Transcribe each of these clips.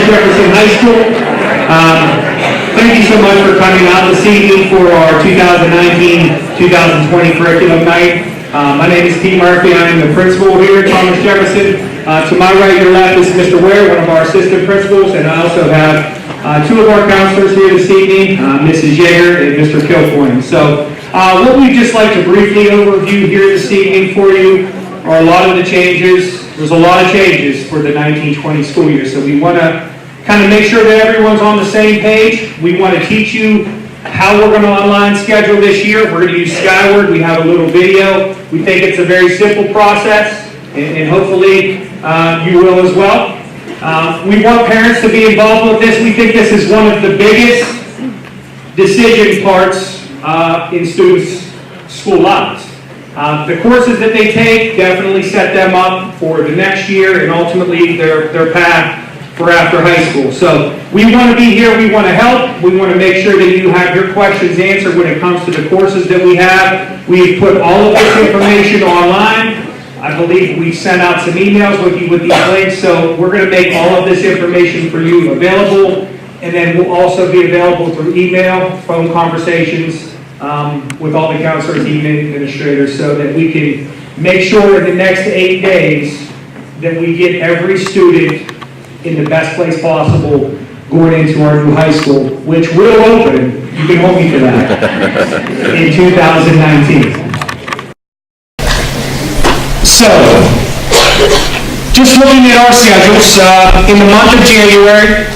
Jefferson High School. Thank you so much for coming out this evening for our 2019-2020 curriculum night. My name is T. Murphy. I am the principal here at Thomas Jefferson. To my right, your left is Mr. Ware, one of our assistant principals, and I also have two of our counselors here this evening, Mrs. Yeager and Mr. Kilcoyne. So what we'd just like to briefly overview here this evening for you are a lot of the changes. There's a lot of changes for the 1920 school year, so we want to kind of make sure that everyone's on the same page. We want to teach you how we're going to online schedule this year. We're going to use Skyward. We have a little video. We think it's a very simple process, and hopefully you will as well. We want parents to be involved with this. We think this is one of the biggest decision parts in students' school lives. The courses that they take definitely set them up for the next year and ultimately their path for after high school. So we want to be here, we want to help, we want to make sure that you have your questions answered when it comes to the courses that we have. We've put all of this information online. I believe we've sent out some emails with you with these links, so we're going to make all of this information for you available, and then we'll also be available through email, phone conversations with all the counselors, even administrators, so that we can make sure in the next 8 days that we get every student in the best place possible going into our new high school, which will open, you can hold me to that, in 2019. So, just looking at our schedules, in the month of January,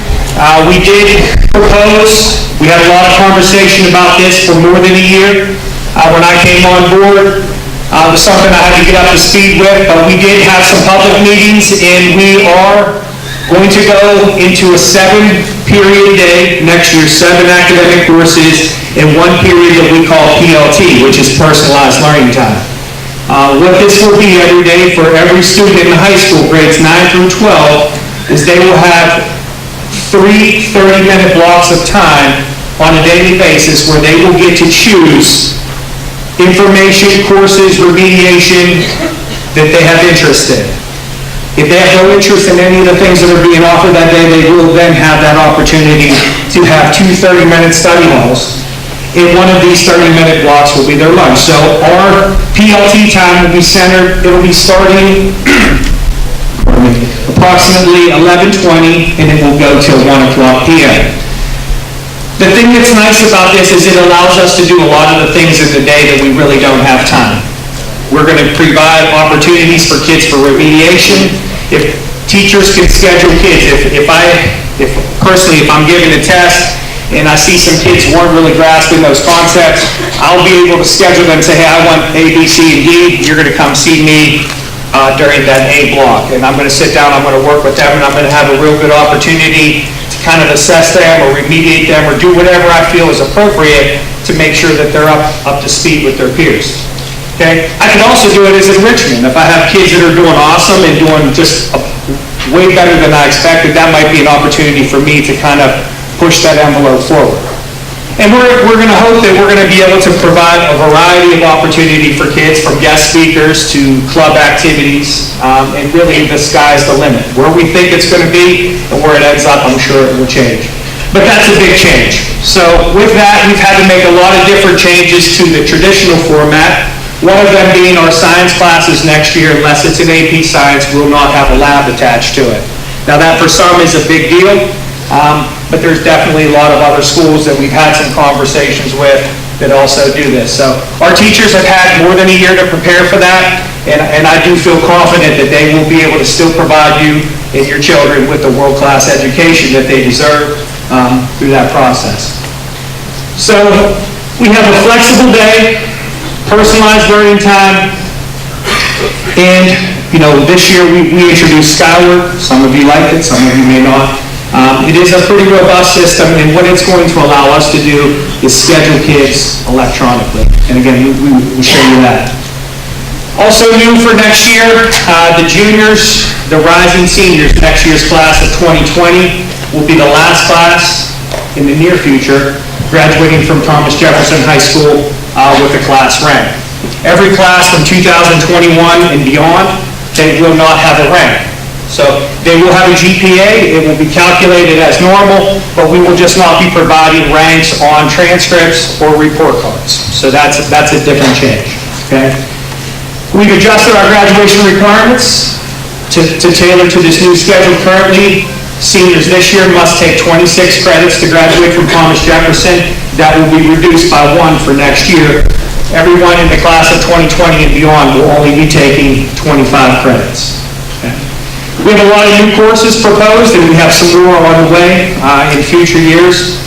we did propose, we had a lot of conversation about this for more than a year. When I came on board, it was something I had to get up to speed with, but we did have some public meetings, and we are going to go into a 7-period day next year, 7 academic courses, and 1 period that we call PLT, which is personalized learning time. What this will be every day for every student in the high school, grades 9 through 12, is they will have 3 30-minute blocks of time on a daily basis where they will get to choose information, courses, remediation that they have interest in. If they have no interest in any of the things that are being offered that day, they will then have that opportunity to have 2 30-minute study halls. And one of these 30-minute blocks will be their lunch. So our PLT time will be centered, it'll be starting approximately 11:20, and it will go till 1 o'clock p.m. The thing that's nice about this is it allows us to do a lot of the things in the day that we really don't have time. We're going to provide opportunities for kids for remediation. If teachers can schedule kids, if I'm giving a test and I see some kids weren't really grasping those concepts, I'll be able to schedule them and say, hey, I want A, B, C, and D. You're going to come see me during that A block. And I'm going to sit down, I'm going to work with them, and I'm going to have a real good opportunity to kind of assess them or remediate them or do whatever I feel is appropriate to make sure that they're up to speed with their peers. Okay? I can also do it as enrichment. If I have kids that are doing awesome and doing just way better than I expected, that might be an opportunity for me to kind of push that envelope forward. And we're going to hope that we're going to be able to provide a variety of opportunity for kids, from guest speakers to club activities, and really the sky's the limit. Where we think it's going to be and where it ends up, I'm sure it will change. But that's a big change. So with that, we've had to make a lot of different changes to the traditional format. One of them being our science classes next year, unless it's an AP Science, will not have a lab attached to it. Now that for some is a big deal, but there's definitely a lot of other schools that we've had some conversations with that also do this. So our teachers have had more than a year to prepare for that, and I do feel confident that they will be able to still provide you and your children with the world-class education that they deserve through that process. So we have a flexible day, personalized learning time, and this year we introduced Skyward. Some of you liked it, some of you may not. It is a pretty robust system, and what it's going to allow us to do is schedule kids electronically. And again, we will show you that. Also new for next year, the juniors, the rising seniors, next year's class of 2020 will be the last class in the near future graduating from Thomas Jefferson High School with a class rank. Every class from 2021 and beyond, they will not have a rank. So they will have a GPA, it will be calculated as normal, but we will just not be providing ranks on transcripts or report cards. So that's a different change, okay? We've adjusted our graduation requirements to tailor to this new schedule. Currently, seniors this year must take 26 credits to graduate from Thomas Jefferson. That will be reduced by 1 for next year. Everyone in the class of 2020 and beyond will only be taking 25 credits. Okay. We have a lot of new courses proposed, and we have some more on the way in future years.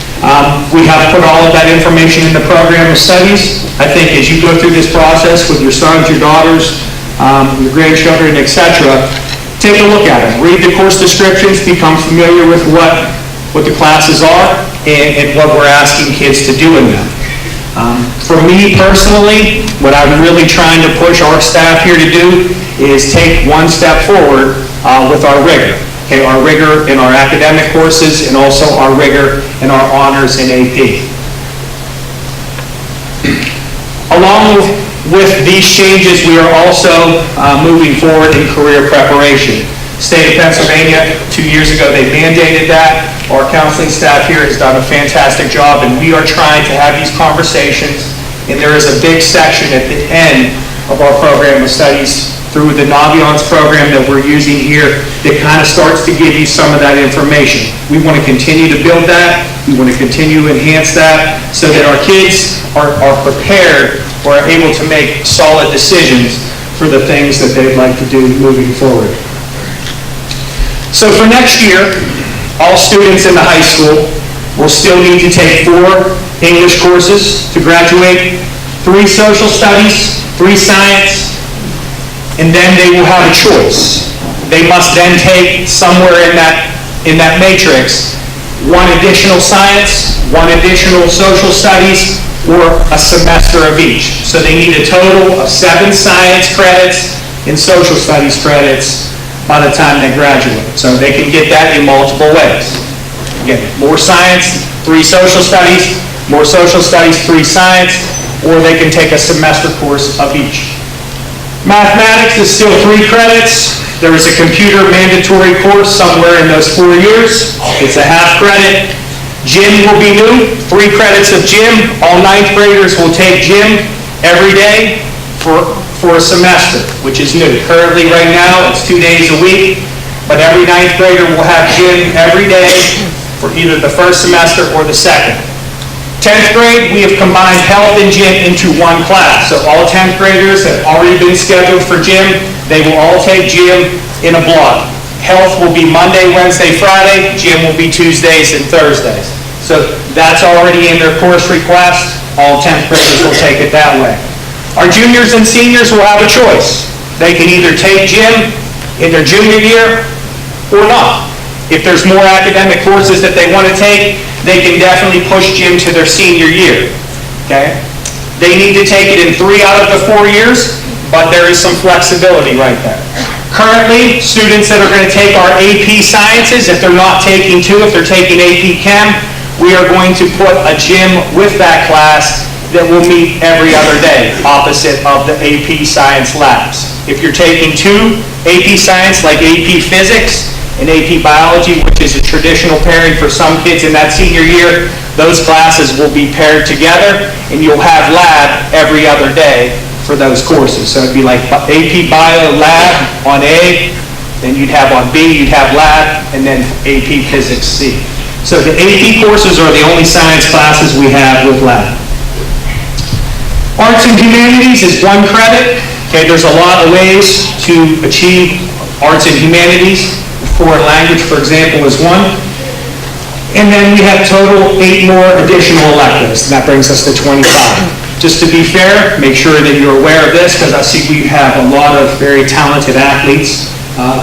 We have put all of that information in the program of studies. I think as you go through this process with your sons, your daughters, your grandchildren, etc., take a look at them. Read the course descriptions, become familiar with what the classes are and what we're asking kids to do in them. For me personally, what I'm really trying to push our staff here to do is take one step forward with our rigor. Okay, our rigor in our academic courses and also our rigor in our honors and AP. Along with these changes, we are also moving forward in career preparation. State of Pennsylvania, 2 years ago, they mandated that. Our counseling staff here has done a fantastic job, and we are trying to have these conversations, and there is a big section at the end of our program of studies through the Naviance program that we're using here that kind of starts to give you some of that information. We want to continue to build that. We want to continue to enhance that so that our kids are prepared or are able to make solid decisions for the things that they'd like to do moving forward. So for next year, all students in the high school will still need to take 4 English courses to graduate, 3 social studies, 3 science, and then they will have a choice. They must then take somewhere in that matrix 1 additional science, 1 additional social studies, or a semester of each. So they need a total of 7 science credits and social studies credits by the time they graduate. So they can get that in multiple ways. Again, more science, 3 social studies, more social studies, 3 science, or they can take a semester course of each. Mathematics is still 3 credits. There is a computer mandatory course somewhere in those 4 years. It's a half credit. Gym will be new, 3 credits of gym. All 9th graders will take gym every day for a semester, which is new. Currently, right now, it's 2 days a week, but every 9th grader will have gym every day for either the first semester or the second. 10th grade, we have combined health and gym into 1 class. So all 10th graders have already been scheduled for gym. They will all take gym in a block. Health will be Monday, Wednesday, Friday. Gym will be Tuesdays and Thursdays. So that's already in their course request. All 10th graders will take it that way. Our juniors and seniors will have a choice. They can either take gym in their junior year or not. If there's more academic courses that they want to take, they can definitely push gym to their senior year, okay? They need to take it in 3 out of the 4 years, but there is some flexibility right there. Currently, students that are going to take our AP Sciences, if they're not taking 2, if they're taking AP Chem, we are going to put a gym with that class that will meet every other day, opposite of the AP Science labs. If you're taking 2 AP Science, like AP Physics, and AP Biology, which is a traditional pairing for some kids in that senior year, those classes will be paired together, and you'll have lab every other day for those courses. So it'd be like AP Bio Lab on A, then you'd have on B, you'd have lab, and then AP Physics C. So the AP courses are the only science classes we have with lab. Arts and Humanities is 1 credit. Okay, there's a lot of ways to achieve arts and humanities. Foreign language, for example, is 1. And then we have total 8 more additional electives, and that brings us to 25. Just to be fair, make sure that you're aware of this, because I see we have a lot of very talented athletes,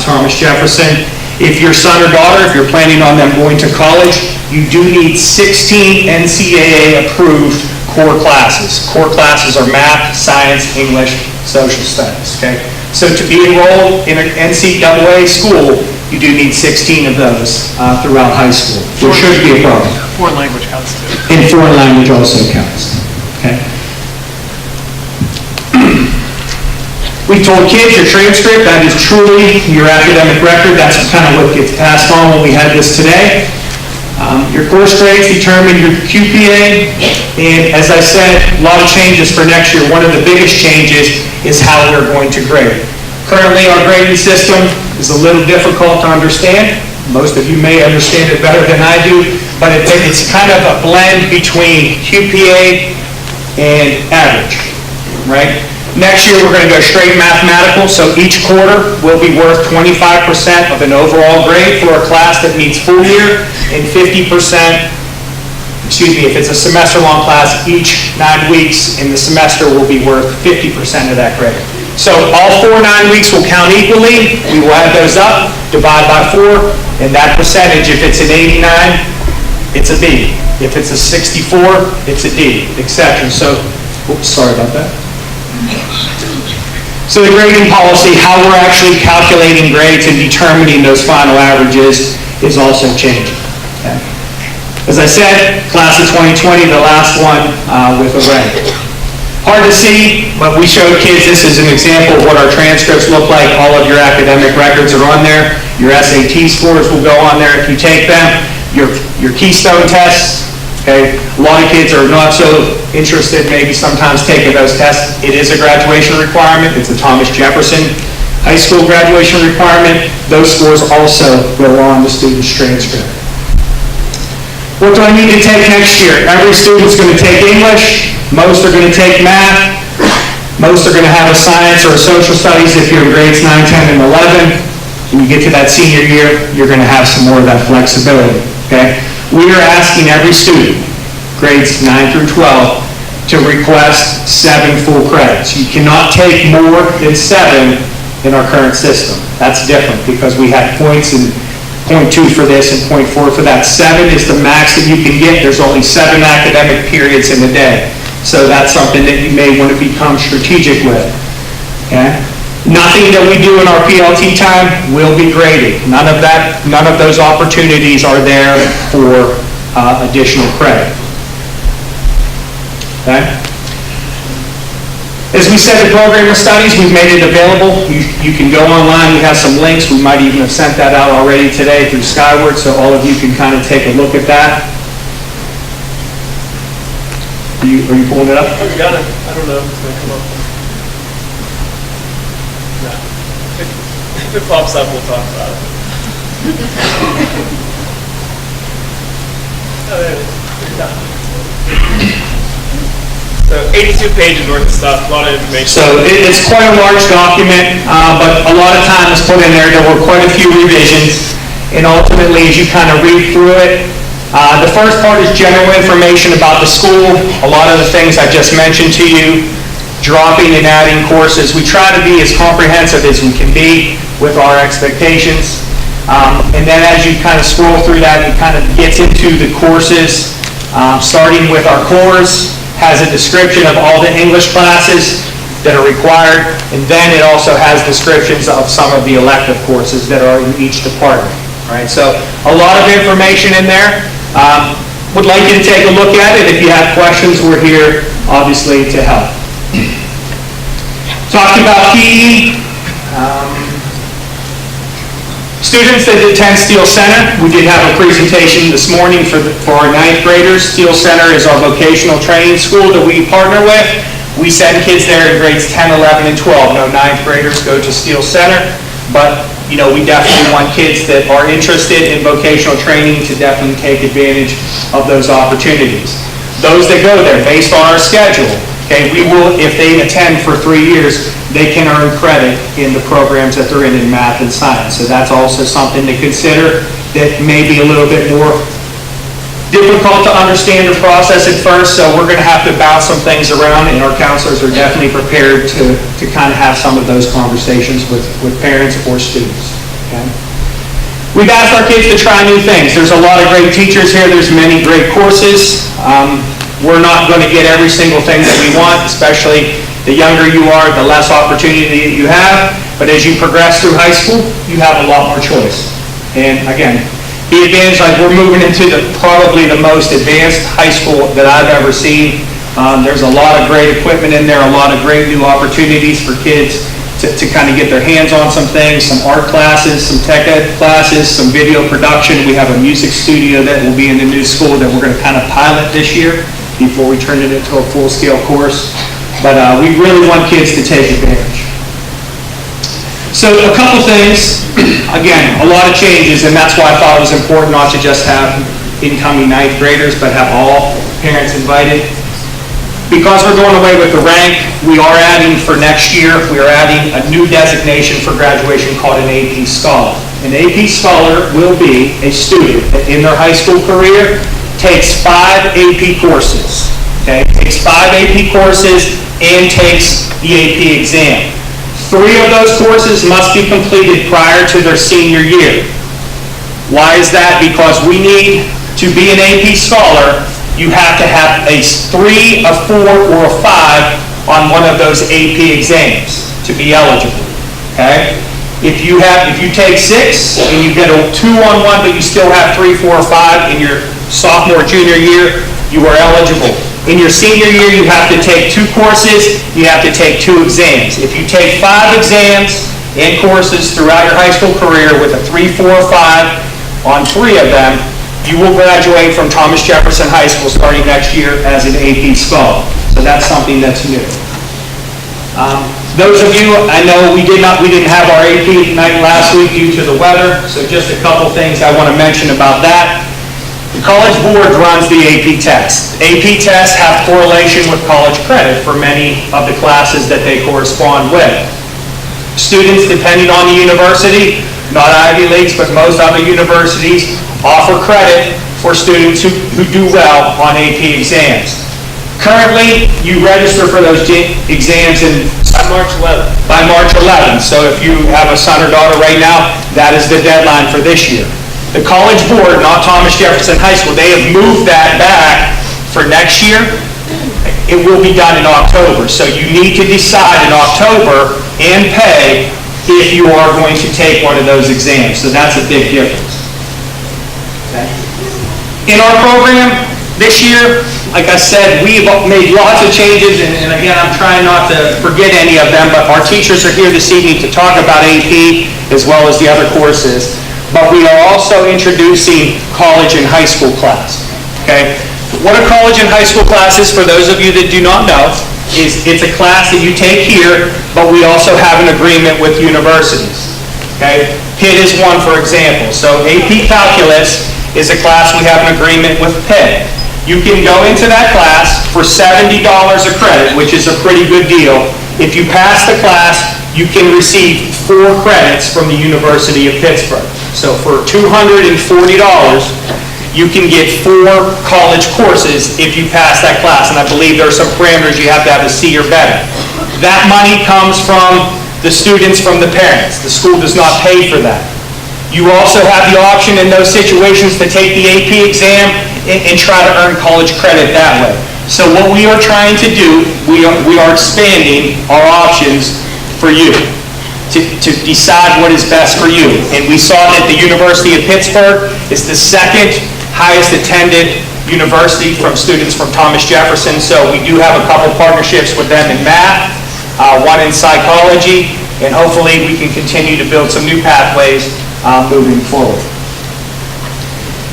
Thomas Jefferson. If your son or daughter, if you're planning on them going to college, you do need 16 NCAA-approved core classes. Core classes are math, science, English, social studies, okay? So to be enrolled in an NCAA school, you do need 16 of those throughout high school, which should be a problem. Foreign language counts too. And foreign language also counts, okay? We told kids your transcript, that is truly your academic record. That's kind of what gets passed on when we had this today. Your course grades determine your QPA, and as I said, a lot of changes for next year. One of the biggest changes is how we're going to grade. Currently, our grading system is a little difficult to understand. Most of you may understand it better than I do, but it's kind of a blend between QPA and average, right? Next year, we're going to go straight mathematical, so each quarter will be worth 25% of an overall grade for a class that meets full year, and 50%, if it's a semester-long class, each 9 weeks in the semester will be worth 50% of that grade. So all 4 9 weeks will count equally. We will add those up, divide by 4, and that percentage, if it's an 89, it's a B. If it's a 64, it's a D, etc. So, oops, sorry about that. So the grading policy, how we're actually calculating grades and determining those final averages is also changing. Okay. As I said, class of 2020, the last one with a rank. Hard to see, but we showed kids, this is an example of what our transcripts look like. All of your academic records are on there. Your SAT scores will go on there if you take them. Your Keystone tests. Okay. A lot of kids are not so interested maybe sometimes taking those tests. It is a graduation requirement. It's a Thomas Jefferson High School graduation requirement. Those scores also go on the student's transcript. What do I need to take next year? Every student's going to take English. Most are going to take math. Most are going to have a science or a social studies if you're in grades 9, 10, and 11. When you get to that senior year, you're going to have some more of that flexibility. Okay? We are asking every student, grades 9 through 12, to request 7 full credits. You cannot take more than 7 in our current system. That's different because we have points and 0.2 for this and 0.4 for that. 7 is the max that you can get. There's only 7 academic periods in a day. So that's something that you may want to become strategic with. Okay? Nothing that we do in our PLT time will be graded. None of those opportunities are there for additional credit. Okay? As we said, the program of studies, we've made it available. You can go online. We have some links. We might even have sent that out already today through Skyward, so all of you can kind of take a look at that. Are you pulling it up? I've got it. I don't know if it's going to come up. No. If it pops up, we'll talk about it. Oh, there it is. You're done. So 82 pages worth of stuff, a lot of information. So it's quite a large document, but a lot of time is put in there. There were quite a few revisions, and ultimately, as you kind of read through it, the first part is general information about the school. A lot of the things I just mentioned to you, dropping and adding courses. We try to be as comprehensive as we can be with our expectations. And then as you kind of scroll through that, it kind of gets into the courses, starting with our cores, has a description of all the English classes that are required, and then it also has descriptions of some of the elective courses that are in each department. Right? So a lot of information in there. Would like you to take a look at it. If you have questions, we're here, obviously, to help. Talking about PE. Students that attend Steele Center, we did have a presentation this morning for our 9th graders. Steele Center is our vocational training school that we partner with. We send kids there in grades 10, 11, and 12. No 9th graders go to Steele Center, but we definitely want kids that are interested in vocational training to definitely take advantage of those opportunities. Those that go there, based on our schedule, okay, we will, if they attend for 3 years, they can earn credit in the programs that they're in math and science. So that's also something to consider that may be a little bit more difficult to understand or process at first. So we're going to have to bounce some things around, and our counselors are definitely prepared to kind of have some of those conversations with parents or students. Okay? We've asked our kids to try new things. There's a lot of great teachers here. There's many great courses. We're not going to get every single thing that we want, especially the younger you are, the less opportunity that you have. But as you progress through high school, you have a lot more choice. And again, the advantage, like we're moving into probably the most advanced high school that I've ever seen. There's a lot of great equipment in there, a lot of great new opportunities for kids to kind of get their hands on some things, some art classes, some tech ed classes, some video production. We have a music studio that will be in the new school that we're going to kind of pilot this year before we turn it into a full-scale course. But we really want kids to take advantage. So a couple things, again, a lot of changes, and that's why I thought it was important not to just have incoming ninth graders, but have all parents invited. Because we're going away with the rank, we are adding for next year, we are adding a new designation for graduation called an AP Scholar. An AP Scholar will be a student that in their high school career takes 5 AP courses, okay? Takes 5 AP courses and takes the AP exam. 3 of those courses must be completed prior to their senior year. Why is that? Because we need to be an AP Scholar, you have to have a 3, a 4, or a 5 on one of those AP exams to be eligible, okay? If you take 6 and you get a 2 on one, but you still have 3, 4, or 5 in your sophomore, junior year, you are eligible. In your senior year, you have to take 2 courses, you have to take 2 exams. If you take 5 exams and courses throughout your high school career with a 3, 4, or 5 on 3 of them, you will graduate from Thomas Jefferson High School starting next year as an AP Scholar. So that's something that's new. Those of you, I know we didn't have our AP night last week due to the weather, so just a couple things I want to mention about that. The College Board runs the AP test. AP tests have correlation with college credit for many of the classes that they correspond with. Students, depending on the university, not Ivy Leagues, but most other universities, offer credit for students who do well on AP exams. Currently, you register for those exams by March 11th. So if you have a son or daughter right now, that is the deadline for this year. The College Board, not Thomas Jefferson High School, they have moved that back for next year. It will be done in October. So you need to decide in October and pay if you are going to take one of those exams. So that's a big difference. In our program this year, like I said, we've made lots of changes, and again, I'm trying not to forget any of them, but our teachers are here this evening to talk about AP as well as the other courses. But we are also introducing college and high school class, okay? What a college and high school class is, for those of you that do not know, is it's a class that you take here, but we also have an agreement with universities, okay? Pitt is one, for example. So AP Calculus is a class we have an agreement with Pitt. You can go into that class for $70 a credit, which is a pretty good deal. If you pass the class, you can receive 4 credits from the University of Pittsburgh. So for $240, you can get 4 college courses if you pass that class. And I believe there are some parameters you have to have a C or better. That money comes from the students, from the parents. The school does not pay for that. You also have the option in those situations to take the AP exam and try to earn college credit that way. So what we are trying to do, we are expanding our options for you to decide what is best for you. And we saw that the University of Pittsburgh is the 2nd highest attended university from students from Thomas Jefferson. So we do have a couple partnerships with them in math, one in psychology, and hopefully we can continue to build some new pathways moving forward.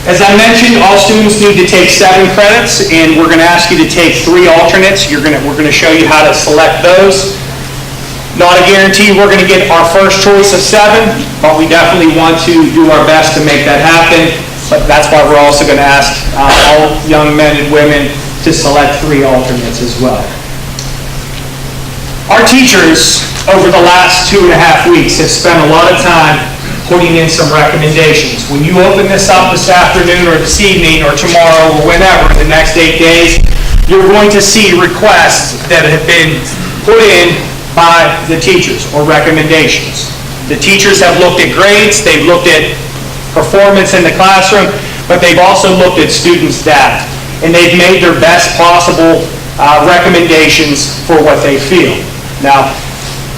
As I mentioned, all students need to take 7 credits, and we're going to ask you to take 3 alternates. We're going to show you how to select those. Not a guarantee we're going to get our first choice of 7, but we definitely want to do our best to make that happen. But that's why we're also going to ask all young men and women to select 3 alternates as well. Our teachers, over the last 2.5 weeks, have spent a lot of time putting in some recommendations. When you open this up this afternoon or this evening or tomorrow or whenever in the next 8 days, you're going to see requests that have been put in by the teachers or recommendations. The teachers have looked at grades, they've looked at performance in the classroom, but they've also looked at students' data, and they've made their best possible recommendations for what they feel. Now,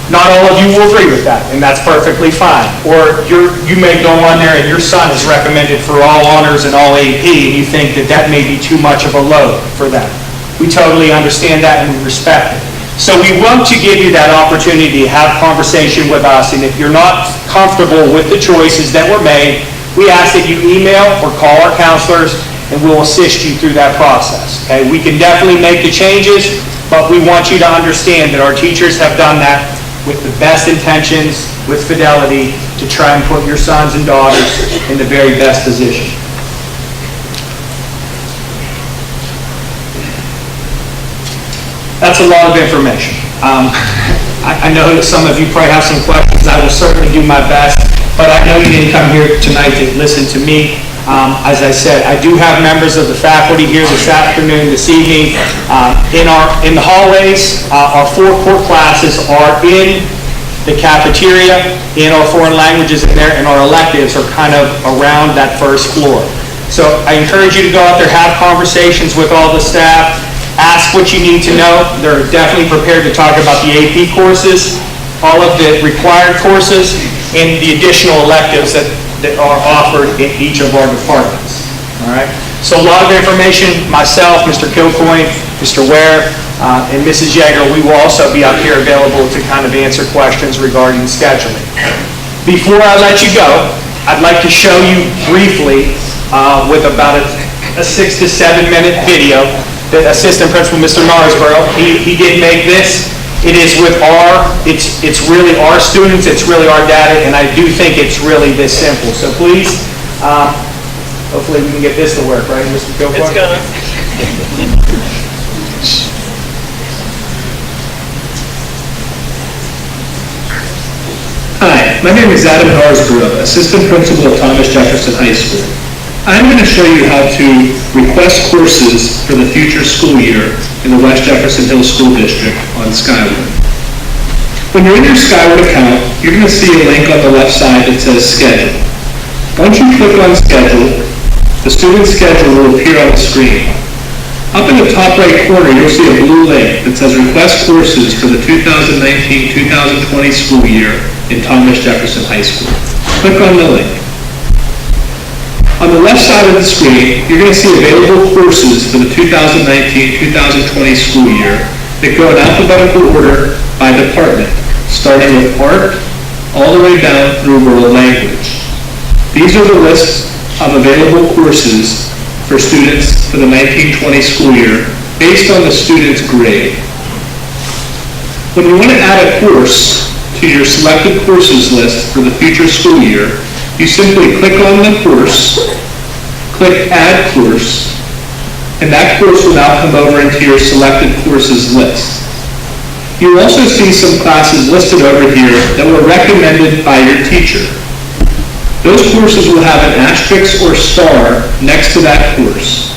not all of you will agree with that, and that's perfectly fine. Or you may go on there and your son is recommended for all honors and all AP, and you think that that may be too much of a load for them. We totally understand that and we respect it. So we want to give you that opportunity to have conversation with us, and if you're not comfortable with the choices that were made, we ask that you email or call our counselors, and we'll assist you through that process. Okay? We can definitely make the changes, but we want you to understand that our teachers have done that with the best intentions, with fidelity, to try and put your sons and daughters in the very best position. That's a lot of information. I know that some of you probably have some questions. I will certainly do my best, but I know you didn't come here tonight to listen to me. As I said, I do have members of the faculty here this afternoon, this evening. In the hallways, our 4 core classes are in the cafeteria, in our foreign languages in there, and our electives are kind of around that first floor. So I encourage you to go out there, have conversations with all the staff, ask what you need to know. They're definitely prepared to talk about the AP courses, all of the required courses, and the additional electives that are offered in each of our departments. All right? So a lot of information. Myself, Mr. Kilcoyne, Mr. Ware, and Mrs. Yeager, we will also be up here available to kind of answer questions regarding scheduling. Before I let you go, I'd like to show you briefly with about a 6 to 7 minute video that Assistant Principal Mr. Narsborough, he did make this. It is with it's really our students, it's really our data, and I do think it's really this simple. So please, hopefully we can get this to work, right, Mr. Kilcoyne? It's gonna. Hi, my name is Adam Narsborough, Assistant Principal of Thomas Jefferson High School. I'm going to show you how to request courses for the future school year in the West Jefferson Hills School District on Skyward. When you're in your Skyward account, you're going to see a link on the left side that says Schedule. Once you click on Schedule, the student schedule will appear on the screen. Up in the top right corner, you'll see a blue link that says Request Courses for the 2019-2020 school year in Thomas Jefferson High School. Click on the link. On the left side of the screen, you're going to see available courses for the 2019-2020 school year that go in alphabetical order by department, starting with art all the way down through world language. These are the lists of available courses for students for the 1920 school year based on the student's grade. When you want to add a course to your selected courses list for the future school year, you simply click on the course, click Add Course, and that course will now come over into your selected courses list. You'll also see some classes listed over here that were recommended by your teacher. Those courses will have an asterisk or star next to that course.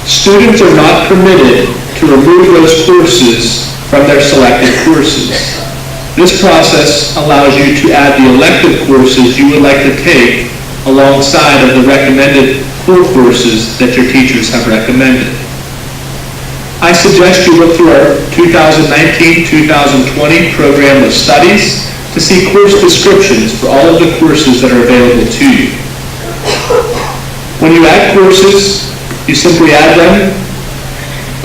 Students are not permitted to remove those courses from their selected courses. This process allows you to add the elective courses you would like to take alongside of the recommended core courses that your teachers have recommended. I suggest you look through our 2019-2020 program of studies to see course descriptions for all of the courses that are available to you. When you add courses, you simply add them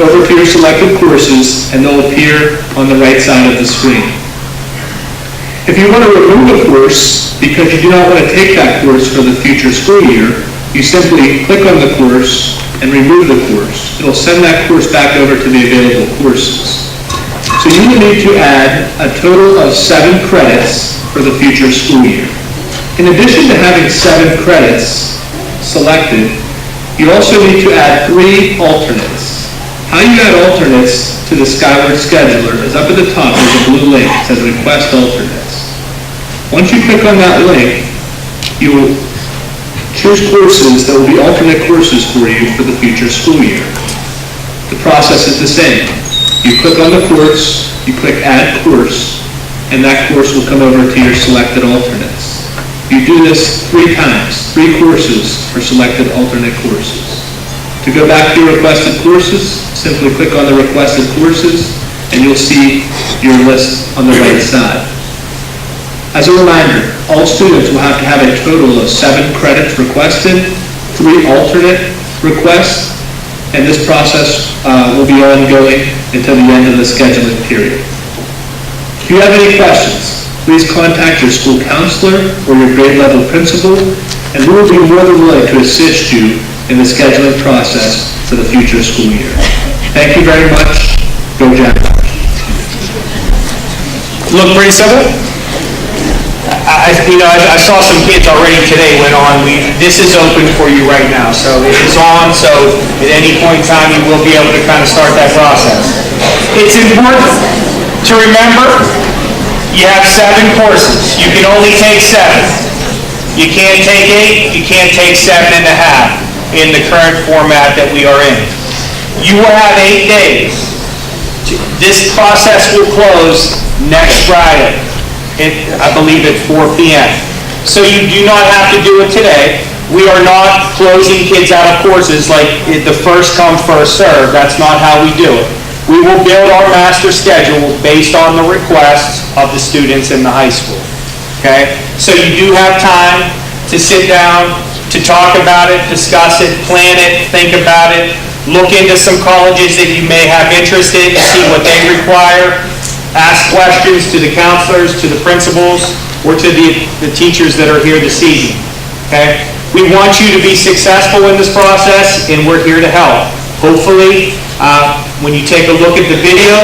over to your selected courses and they'll appear on the right side of the screen. If you want to remove a course because you do not want to take that course for the future school year, you simply click on the course and remove the course. It'll send that course back over to the available courses. So you will need to add a total of 7 credits for the future school year. In addition to having 7 credits selected, you also need to add 3 alternates. How you add alternates to the Skyward Scheduler is up at the top. There's a blue link that says Request Alternates. Once you click on that link, you will choose courses that will be alternate courses for you for the future school year. The process is the same. You click on the course, you click Add Course, and that course will come over to your selected alternates. You do this 3 times. 3 courses for selected alternate courses. To go back to your requested courses, simply click on the requested courses, and you'll see your list on the right side. As a reminder, all students will have to have a total of 7 credits requested, 3 alternate requests, and this process will be ongoing until the end of the scheduling period. If you have any questions, please contact your school counselor or your grade level principal, and we will be more than willing to assist you in the scheduling process for the future school year. Thank you very much. Go Jaguars. Look pretty simple. I saw some kids already today went on. This is open for you right now, so it is on. So at any point in time, you will be able to kind of start that process. It's important to remember you have 7 courses. You can only take 7. You can't take 8. You can't take 7.5 in the current format that we are in. You will have 8 days. This process will close next Friday, I believe at 4 p.m. So you do not have to do it today. We are not closing kids out of courses like the first come, first serve. That's not how we do it. We will build our master schedule based on the requests of the students in the high school. Okay? So you do have time to sit down, to talk about it, discuss it, plan it, think about it, look into some colleges that you may have interest in, see what they require, ask questions to the counselors, to the principals, or to the teachers that are here this evening. Okay? We want you to be successful in this process, and we're here to help. Hopefully, when you take a look at the video,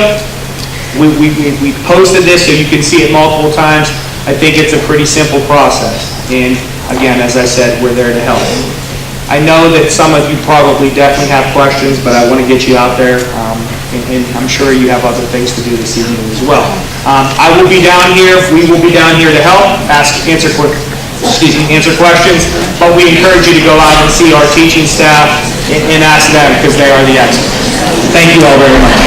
we posted this so you can see it multiple times. I think it's a pretty simple process. And again, as I said, we're there to help. I know that some of you probably definitely have questions, but I want to get you out there, and I'm sure you have other things to do this evening as well. I will be down here. We will be down here to help, answer questions, but we encourage you to go out and see our teaching staff and ask them because they are the experts. Thank you all very much.